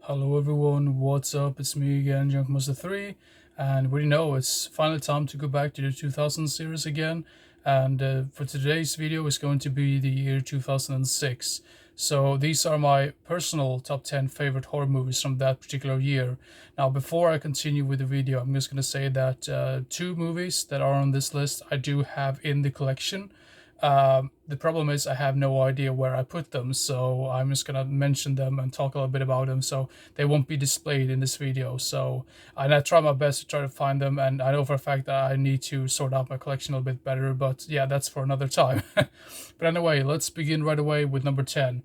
Hello everyone, what's up? It's me again, Junkmaster3, and we know it's finally time to go back to the 2000 series again. And for today's video is going to be the year 2006. So these are my personal top 10 favorite horror movies from that particular year. Now, before I continue with the video, I'm just going to say that two movies that are on this list I do have in the collection. The problem is I have no idea where I put them, so I'm just gonna mention them and talk a little bit about them, so they won't be displayed in this video. So I try my best to try to find them, and I know for a fact that I need to sort out my collection a little bit better, but yeah, that's for another time. But anyway, let's begin right away with number 10.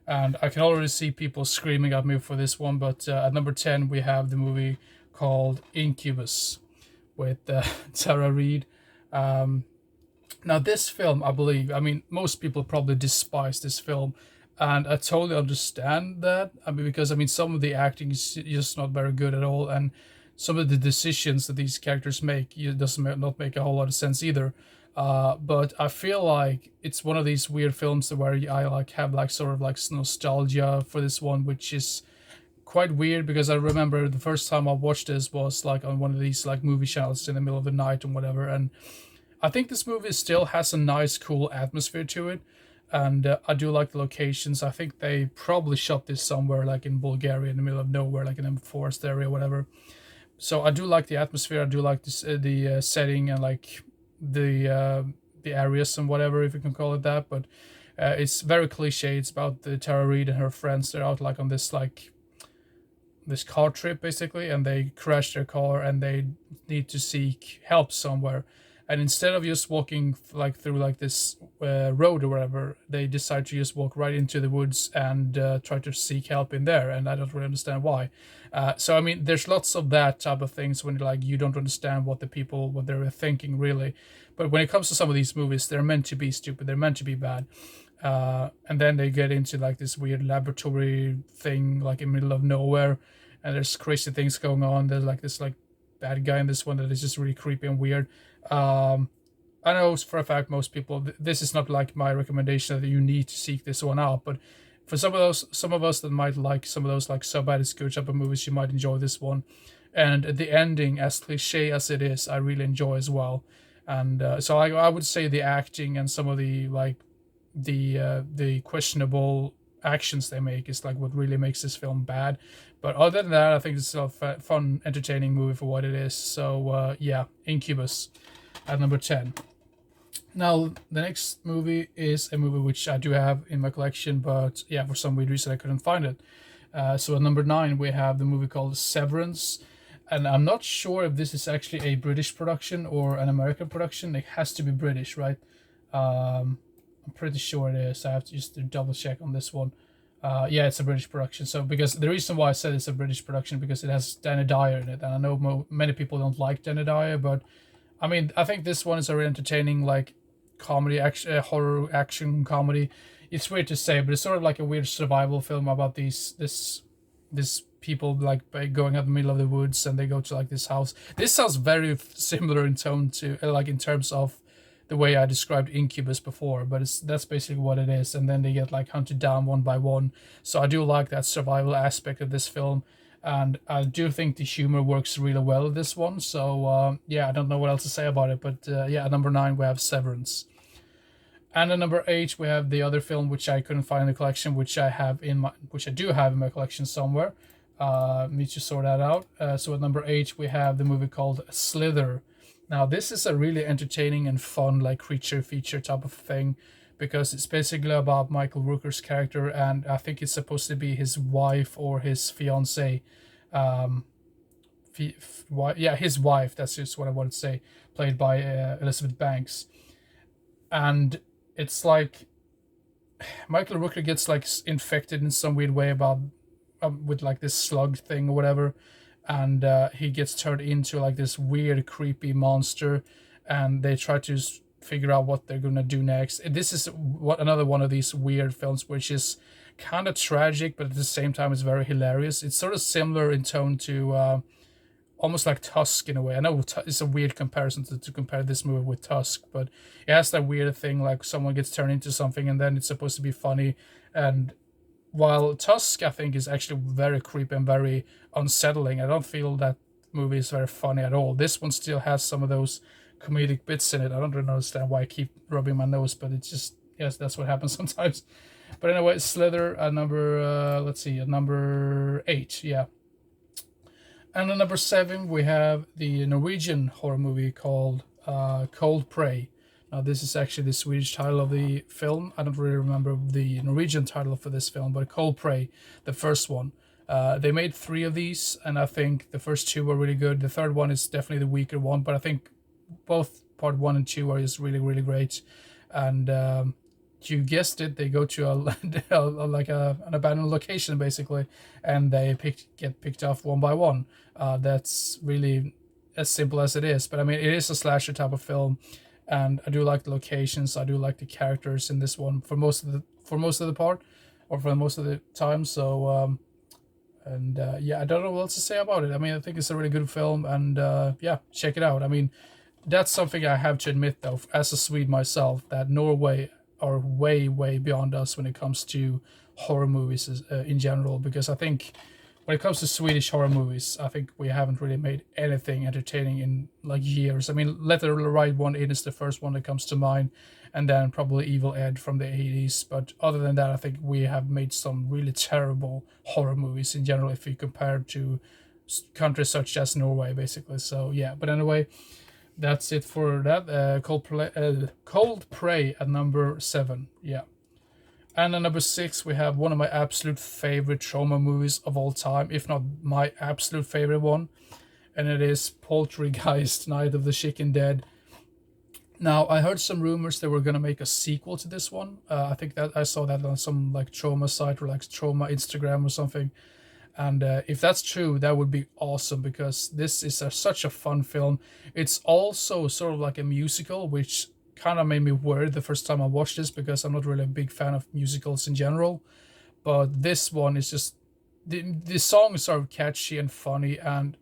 And I can already see people screaming at me for this one, but at number 10 we have the movie called Incubus with Tara Reid. Um, Now, this film, I mean, most people probably despise this film, and I totally understand that. I mean, because some of the acting is just not very good at all, and some of the decisions that these characters make not make a whole lot of sense either. But I feel like it's one of these weird films where I like have like sort of like nostalgia for this one, which is quite weird because I remember the first time I watched this was like on one of these like movie channels in the middle of the night and whatever, and I think this movie still has a nice, cool atmosphere to it, and I do like the locations. I think they probably shot this somewhere like in Bulgaria, in the middle of nowhere, like in a forest area, whatever. So I do like the atmosphere. I do like this, the setting and like the areas and whatever, if you can call it that. But it's very cliche. It's about the Tara Reid and her friends. They're out like on this car trip basically, and they crash their car and they need to seek help somewhere, and instead of just walking like through like this road or whatever, they decide to just walk right into the woods and try to seek help in there, and I don't really understand why. So I mean, there's lots of that type of things when like you don't understand what what they're thinking really. But when it comes to some of these movies, they're meant to be stupid, they're meant to be bad. And then they get into like this weird laboratory thing like in the middle of nowhere, and there's crazy things going on. There's like this like bad guy in this one that is just really creepy and weird. I know for a fact most people, this is not like my recommendation that you need to seek this one out, but for some of us that might like some of those like so bad it's good type of movies, you might enjoy this one. And the ending, as cliche as it is, I really enjoy as well. And so I would say the acting and some of the like the questionable actions they make is like what really makes this film bad. But other than that, I think it's a fun, entertaining movie for what it is. So yeah, Incubus at number 10. Now, the next movie is a movie which I do have in my collection, but yeah, for some weird reason I couldn't find it. So at number 9, we have the movie called Severance. And I'm not sure if this is actually a British production or an American production. It has to be British, right? I'm pretty sure it is. I have to just double check on this one. Yeah, it's a British production. So because the reason why I said it's a British production because it has Danny Dyer in it, and I know many people don't like Danny Dyer, but I mean I think this one is a very entertaining like comedy, action, horror action comedy. It's weird to say, but it's sort of like a weird survival film about this people like going out in the middle of the woods, and they go to like this house. This sounds very similar in tone to like in terms of the way I described Incubus before, but that's basically what it is. And then they get like hunted down one by one. So I do like that survival aspect of this film, and I do think the humor works really well in this one. So yeah, I don't know what else to say about it, but yeah, at number 9 we have Severance, and at number 8 we have the other film which I couldn't find in the collection, which I do have in my collection somewhere. Need to sort that out. So at number 8 we have the movie called Slither. Now, this is a really entertaining and fun, like creature feature type of thing, because it's basically about Michael Rooker's character, and I think it's supposed to be his wife or his fiance. Um, yeah, his wife. That's just what I wanted to say, played by Elizabeth Banks, and it's like Michael Rooker gets like infected in some weird way about with like this slug thing or whatever, and he gets turned into like this weird, creepy monster, and they try to figure out what they're gonna do next. And this is another one of these weird films, which is kind of tragic, but at the same time, it's very hilarious. It's sort of similar in tone to almost like Tusk in a way. I know it's a weird comparison to compare this movie with Tusk, but it has that weird thing like someone gets turned into something, and then it's supposed to be funny, and while Tusk, I think, is actually very creepy and very unsettling. I don't feel that movie is very funny at all. This one still has some of those comedic bits in it. I don't really understand why I keep rubbing my nose, but it's just, yes, that's what happens sometimes. But anyway, Slither at number, let's see, at number 8, yeah. And at number 7, we have the Norwegian horror movie called Cold Prey. Now, this is actually the Swedish title of the film. I don't really remember the Norwegian title for this film, but Cold Prey, the first one. They made 3 of these, and I think the first 2 were really good. The third one is definitely the weaker one, but I think both part 1 and 2 are just really, really great. And you guessed it, they go to an abandoned location basically, and they get picked off one by one. That's really as simple as it is. But I mean, it is a slasher type of film, and I do like the locations. I do like the characters in this one for most of the part, or for most of the time. So yeah, I don't know what else to say about it. I mean, I think it's a really good film, and yeah, check it out. I mean, that's something I have to admit, though, as a Swede myself, that Norway are way, way beyond us when it comes to horror movies in general. Because I think when it comes to Swedish horror movies, I think we haven't really made anything entertaining in like years. I mean, Let the Right One In is the first one that comes to mind, and then probably Evil Ed from the 80s. But other than that, I think we have made some really terrible horror movies in general if you compare to countries such as Norway, basically. So yeah, but anyway, that's it for that. Cold Prey at number 7. Yeah. And at number 6, we have one of my absolute favorite trauma movies of all time, if not my absolute favorite one. And it is Poltergeist, Night of the Chicken Dead. Now, I heard some rumors they were going to make a sequel to this one. I think that I saw that on some like trauma site or like trauma Instagram or something. And if that's true, that would be awesome, because this is such a fun film. It's also sort of like a musical, which kind of made me worried the first time I watched this, because I'm not really a big fan of musicals in general. But this one is just, the songs are catchy and funny and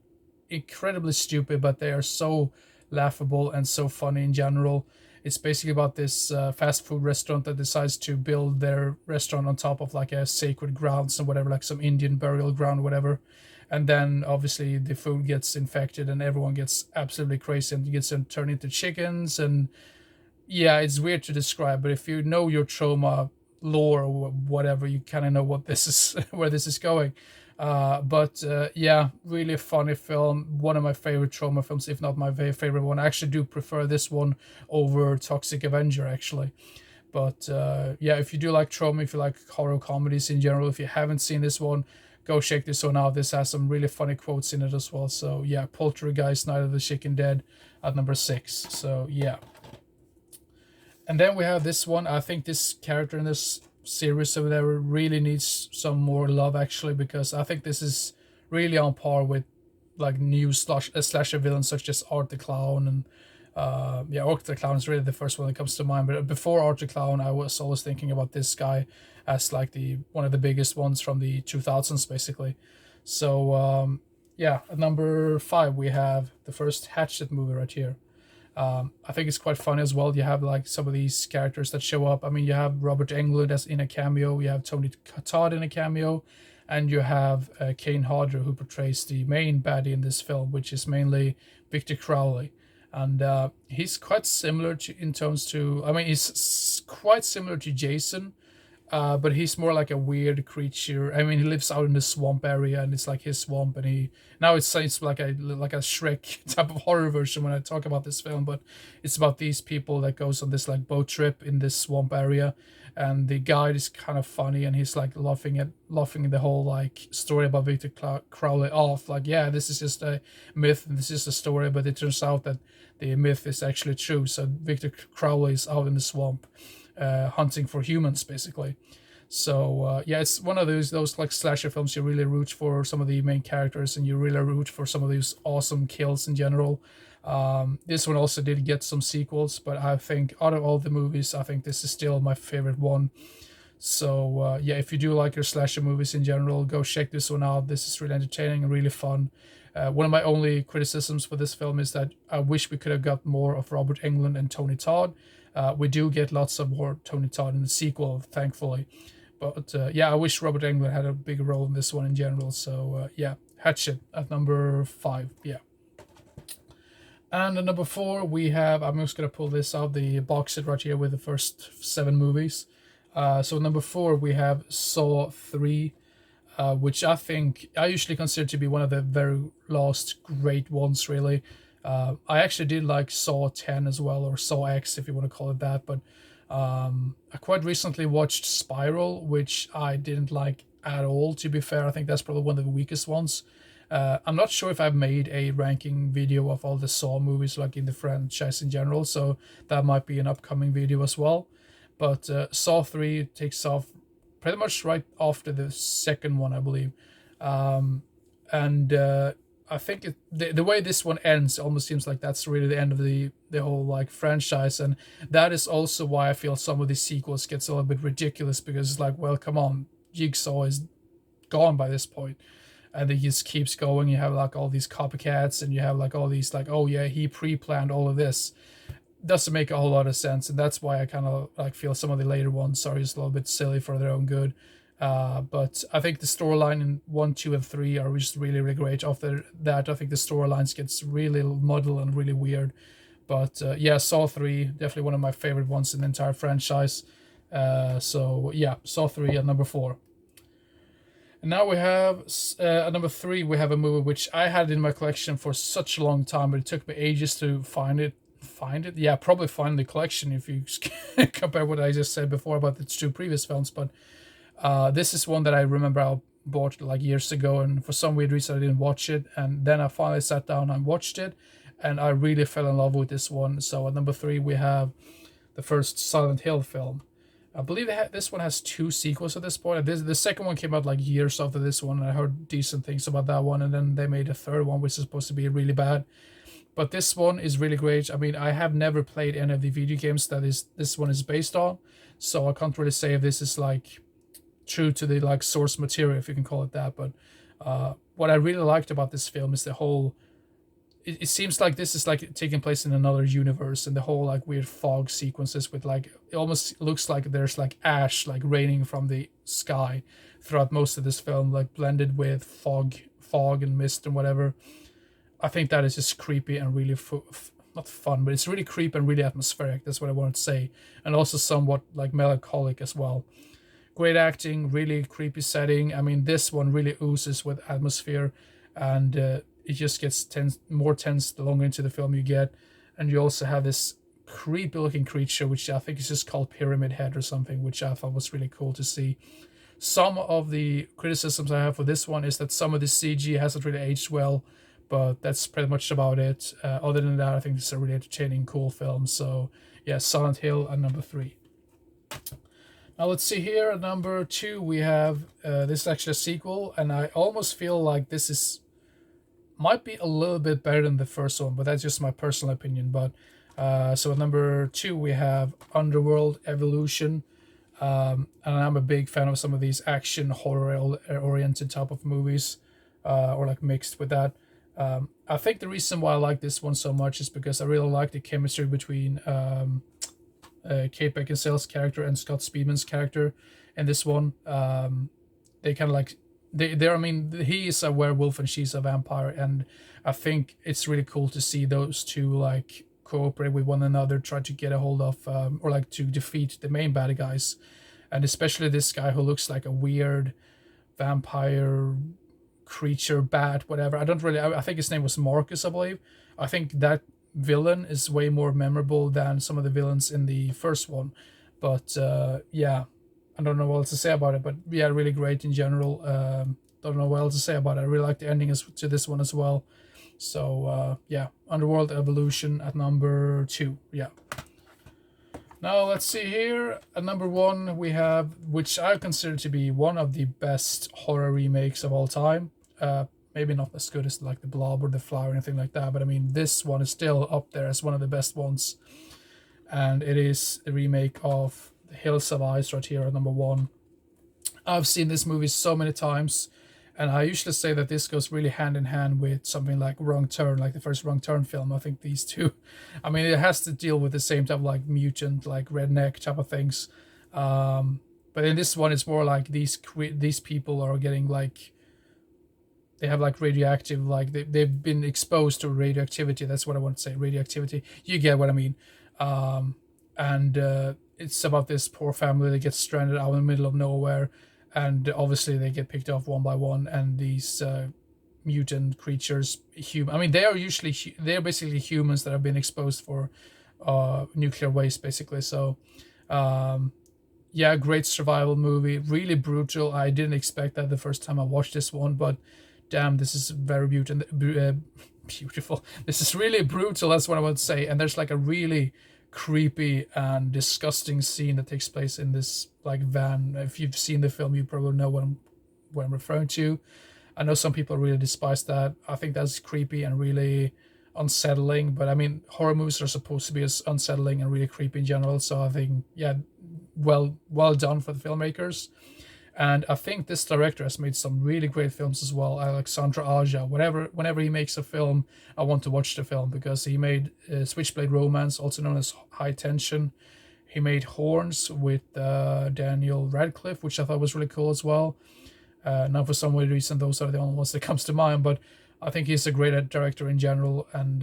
incredibly stupid, but they are so laughable and so funny in general. It's basically about this fast food restaurant that decides to build their restaurant on top of like a sacred grounds and whatever, like some Indian burial ground or whatever. And then obviously the food gets infected and everyone gets absolutely crazy and gets turned into chickens. And yeah, it's weird to describe, but if you know your trauma lore or whatever, you kind of know what this is, where this is going. But yeah, really funny film. One of my favorite trauma films, if not my very favorite one. I actually do prefer this one over Toxic Avenger, actually. But yeah, if you do like trauma, if you like horror comedies in general, if you haven't seen this one, go check this one out. This has some really funny quotes in it as well. So yeah, Poltergeist, Night of the Chicken Dead at number 6. So yeah. And then we have this one. I think this character in this series over there really needs some more love, actually, because I think this is really on par with like new slasher villains such as Art the Clown. And yeah, Art the Clown is really the first one that comes to mind. But before Art the Clown, I was always thinking about this guy as like the one of the biggest ones from the 2000s, basically. So yeah, at number 5 we have the first Hatchet movie right here. I think it's quite funny as well. You have like some of these characters that show up. I mean, you have Robert Englund as in a cameo. You have Tony Todd in a cameo, and you have Kane Hodder, who portrays the main baddie in this film, which is mainly Victor Crowley. And he's quite similar to in terms to. I mean, he's quite similar to Jason, but he's more like a weird creature. I mean, he lives out in the swamp area, and it's like his swamp. And he now it's like a Shrek type of horror version when I talk about this film. But it's about these people that goes on this like boat trip in this swamp area, and the guide is kind of funny, and he's like laughing the whole like story about Victor Crowley off. Like, yeah, this is just a myth, and this is a story, but it turns out that the myth is actually true. So Victor Crowley is out in the swamp hunting for humans, basically. So yeah, it's one of those like slasher films you really root for some of the main characters, and you really root for some of these awesome kills in general. This one also did get some sequels, but I think out of all the movies, I think this is still my favorite one. So yeah, if you do like your slasher movies in general, go check this one out. This is really entertaining and really fun. One of my only criticisms for this film is that I wish we could have got more of Robert Englund and Tony Todd. We do get lots of more Tony Todd in the sequel, thankfully. But yeah, I wish Robert Englund had a bigger role in this one in general. So yeah, Hatchet at number 5. Yeah. And at number 4, we have, I'm just going to pull this out, the box set right here with the first 7 movies. So number 4, we have Saw 3, which I think I usually consider to be one of the very last great ones, really. I actually did like Saw 10 as well, or Saw X, if you want to call it that. But I quite recently watched Spiral, which I didn't like at all, to be fair. I think that's probably one of the weakest ones. I'm not sure if I've made a ranking video of all the Saw movies, like in the franchise in general, so that might be an upcoming video as well. But Saw 3 takes off pretty much right after the second one, I believe. And I think the way this one ends almost seems like that's really the end of the whole like franchise, and that is also why I feel some of these sequels gets a little bit ridiculous, because it's like, well, come on, Jigsaw is gone by this point, and it just keeps going. You have like all these copycats, and you have like all these like, oh yeah, he pre-planned all of this. Doesn't make a whole lot of sense, and that's why I kind of like feel some of the later ones are just a little bit silly for their own good. But I think the storyline in 1, 2, and 3 are just really, really great. After that, I think the storylines gets really muddled and really weird. But yeah, Saw 3, definitely one of my favorite ones in the entire franchise. So yeah, Saw 3 at number 4. And now we have at number 3, we have a movie which I had in my collection for such a long time, but it took me ages to find it. Yeah, probably find the collection if you compare what I just said before about the 2 previous films. But this is one that I remember I bought like years ago, and for some weird reason I didn't watch it, and then I finally sat down and watched it, and I really fell in love with this one. So at number 3, we have the first Silent Hill film. I believe this one has 2 sequels at this point. The second one came out like years after this one, and I heard decent things about that one, and then they made a third one, which is supposed to be really bad. But this one is really great. I mean, I have never played any of the video games that this one is based on, so I can't really say if this is like true to the like source material, if you can call it that. But what I really liked about this film is the whole, it seems like this is like taking place in another universe, and the whole like weird fog sequences with like, it almost looks like there's like ash like raining from the sky throughout most of this film, like blended with fog and mist and whatever. I think that is just creepy and really not fun, but it's really creepy and really atmospheric. That's what I wanted to say, and also somewhat like melancholic as well. Great acting, really creepy setting. I mean, this one really oozes with atmosphere, and it just gets more tense the longer into the film you get. And you also have this creepy looking creature, which I think is just called Pyramid Head or something, which I thought was really cool to see. Some of the criticisms I have for this one is that some of the CG hasn't really aged well, but that's pretty much about it. Other than that, I think it's a really entertaining, cool film. So yeah, Silent Hill at number 3. Now let's see here at number 2, we have this is actually a sequel, and I almost feel like this might be a little bit better than the first one, but that's just my personal opinion. But so at number 2, we have Underworld Evolution, and I'm a big fan of some of these action horror oriented type of movies, or like mixed with that. I think the reason why I like this one so much is because I really like the chemistry between Kate Beckinsale's character and Scott Speedman's character in this one. They kind of like I mean, he is a werewolf and she's a vampire, and I think it's really cool to see those two like cooperate with one another, try to get a hold of or like to defeat the main bad guys, and especially this guy who looks like a weird vampire creature, bat, whatever. I think his name was Marcus, I believe. I think that villain is way more memorable than some of the villains in the first one. But yeah, I don't know what else to say about it, but yeah, really great in general. Don't know what else to say about it. I really like the ending to this one as well. So yeah, Underworld Evolution at number 2. Yeah. Now let's see here. At number 1, we have, which I consider to be one of the best horror remakes of all time. Maybe not as good as like The Blob or The Fly or anything like that, but I mean, this one is still up there as one of the best ones. And it is the remake of The Hills of Ice right here at number 1. I've seen this movie so many times, and I usually say that this goes really hand in hand with something like Wrong Turn, like the first Wrong Turn film. I think these two, I mean, it has to deal with the same type of like mutant, like redneck type of things. But in this one, it's more like these people are getting like, they have like radioactive, like they've been exposed to radioactivity. That's what I want to say, radioactivity. You get what I mean. And it's about this poor family that gets stranded out in the middle of nowhere, and obviously they get picked off one by one, and these mutant creatures, I mean, they are usually, they're basically humans that have been exposed for nuclear waste, basically. So yeah, great survival movie, really brutal. I didn't expect that the first time I watched this one, but damn, this is very beautiful. This is really brutal, that's what I would say. And there's like a really creepy and disgusting scene that takes place in this like van. If you've seen the film, you probably know what I'm referring to. I know some people really despise that. I think that's creepy and really unsettling. But I mean, horror movies are supposed to be as unsettling and really creepy in general. So I think, yeah, well done for the filmmakers. And I think this director has made some really great films as well. Alexandre Aja. Whenever he makes a film, I want to watch the film, because he made Switchblade Romance, also known as High Tension. He made Horns with Daniel Radcliffe, which I thought was really cool as well. Now, for some weird reason, those are the only ones that comes to mind. But I think he's a great director in general. And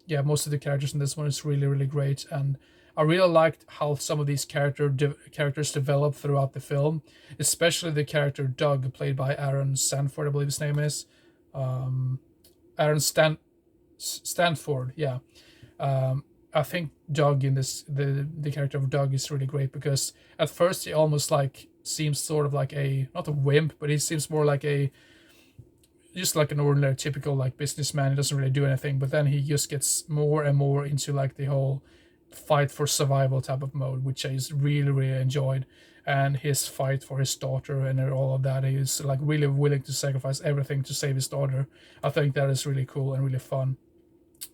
yeah, most of the characters in this one is really, really great. And I really liked how some of these characters develop throughout the film, especially the character Doug, played by Aaron Stanford, I believe his name is. Aaron Stanford, yeah. I think Doug in this, the character of Doug is really great, because at first he almost like seems sort of like a, not a wimp, but he seems more like a, just like an ordinary typical like businessman. He doesn't really do anything, but then he just gets more and more into like the whole fight for survival type of mode, which I just really, really enjoyed. And his fight for his daughter and all of that, he's like really willing to sacrifice everything to save his daughter. I think that is really cool and really fun.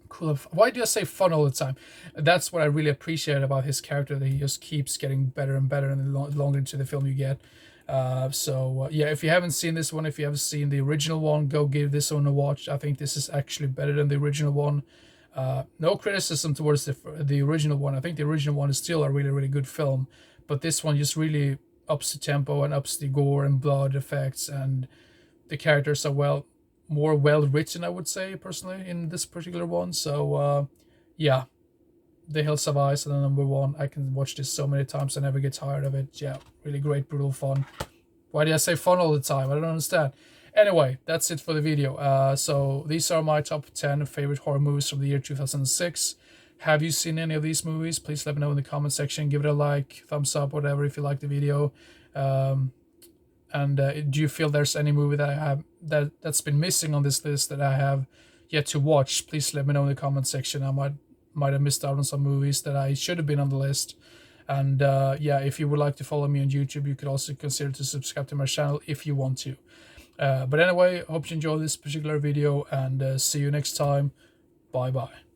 Cool. Why do I say fun all the time? That's what I really appreciate about his character, that he just keeps getting better and better, and the longer into the film you get. So yeah, if you haven't seen this one, if you haven't seen the original one, go give this one a watch. I think this is actually better than the original one. No criticism towards the original one. I think the original one is still a really, really good film, but this one just really ups the tempo and ups the gore and blood effects, and the characters are more well written, I would say, personally, in this particular one. So yeah, The Hills Have Eyes and the number one. I can watch this so many times, I never get tired of it. Yeah, really great, brutal fun. Why did I say fun all the time? I don't understand. Anyway, that's it for the video. So these are my top 10 favorite horror movies from the year 2006. Have you seen any of these movies? Please let me know in the comment section. Give it a like, thumbs up, whatever, if you like the video. And do you feel there's any movie that I have that's been missing on this list that I have yet to watch? Please let me know in the comment section. I might have missed out on some movies that I should have been on the list. And yeah, if you would like to follow me on YouTube, you could also consider to subscribe to my channel if you want to. But anyway, I hope you enjoyed this particular video, and see you next time. Bye bye.